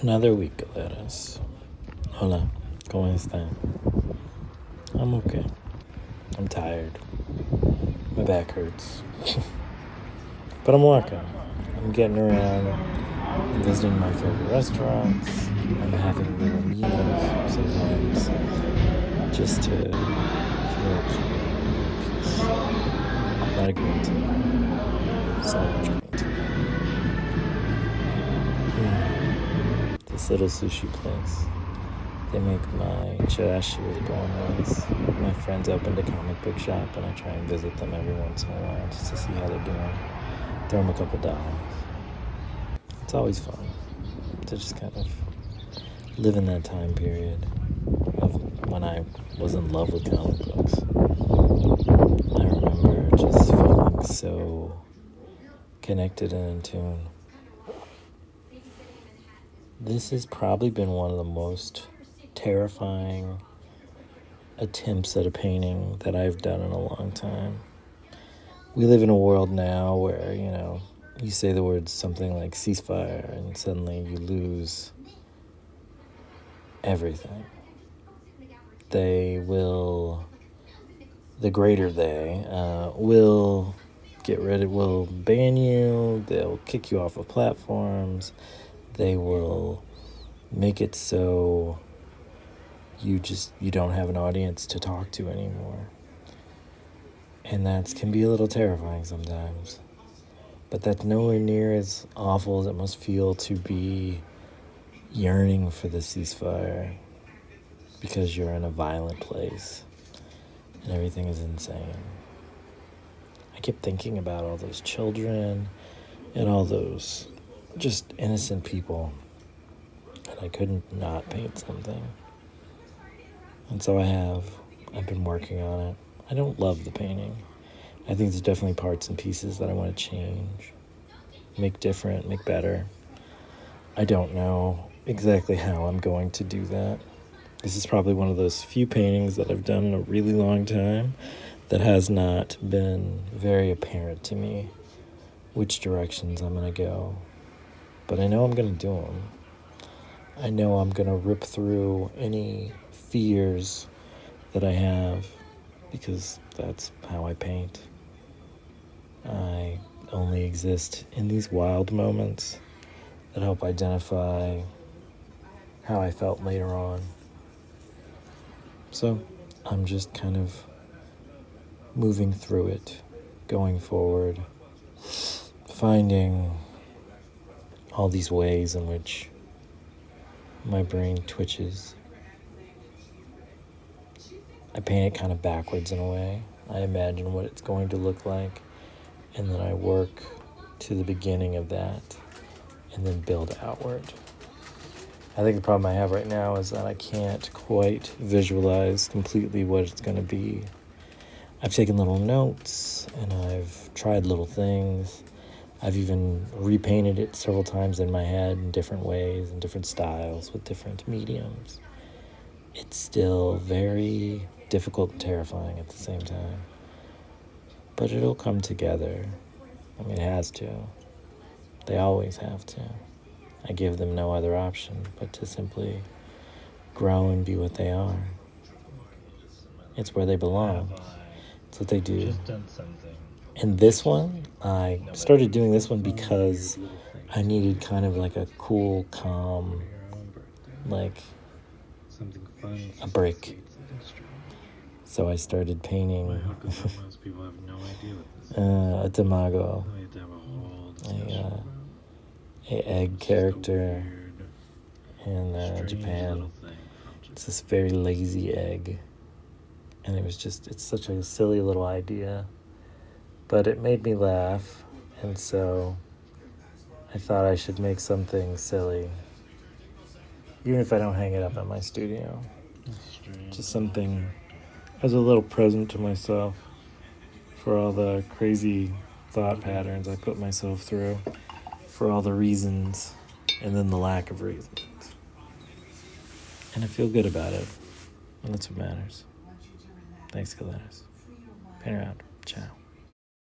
Another week, galeras. Hola, ¿cómo están? I'm okay. I'm tired. My back hurts. But I'm walking. I'm getting around. I'm visiting my favorite restaurants. I'm having little meals sometimes just to feel peace. A lot of green tea. So much green tea. This little sushi place. They make my chirashi with brown rice. My friends opened a comic book shop, and I try and visit them every once in a while just to see how they're doing. Throw them a couple dollars. It's always fun to just kind of live in that time period of when I was in love with comic books. I remember just feeling so connected and in tune. This has probably been one of the most terrifying attempts at a painting that I've done in a long time. We live in a world now where, you say the words something like ceasefire and suddenly you lose everything. The greater they will will ban you, they'll kick you off of platforms, they will make it so you don't have an audience to talk to anymore. And that can be a little terrifying sometimes. But that's nowhere near as awful as it must feel to be yearning for the ceasefire because you're in a violent place and everything is insane. I kept thinking about all those children and all those just innocent people, and I couldn't not paint something. And so I've been working on it. I don't love the painting. I think there's definitely parts and pieces that I want to change, make different, make better. I don't know exactly how I'm going to do that. This is probably one of those few paintings that I've done in a really long time that has not been very apparent to me which directions I'm going to go. But I know I'm going to do them. I know I'm going to rip through any fears that I have because that's how I paint. I only exist in these wild moments that help identify how I felt later on. So I'm just kind of moving through it, going forward, finding all these ways in which my brain twitches. I paint it kind of backwards in a way. I imagine what it's going to look like, and then I work to the beginning of that and then build outward. I think the problem I have right now is that I can't quite visualize completely what it's going to be. I've taken little notes and I've tried little things. I've even repainted it several times in my head in different ways, in different styles, with different mediums. It's still very difficult and terrifying at the same time. But it'll come together. I mean, it has to. They always have to. I give them no other option but to simply grow and be what they are. It's where they belong. It's what they do. And this one, I started doing this one because I needed kind of like a cool, calm, like a break. So I started painting a tamago, a egg character in Japan. It's this very lazy egg, and it's such a silly little idea, but it made me laugh, and so I thought I should make something silly, even if I don't hang it up at my studio. Just something as a little present to myself for all the crazy thought patterns I put myself through, for all the reasons and then the lack of reasons. And I feel good about it, and that's what matters. Thanks, galeras. Paint her out. Ciao.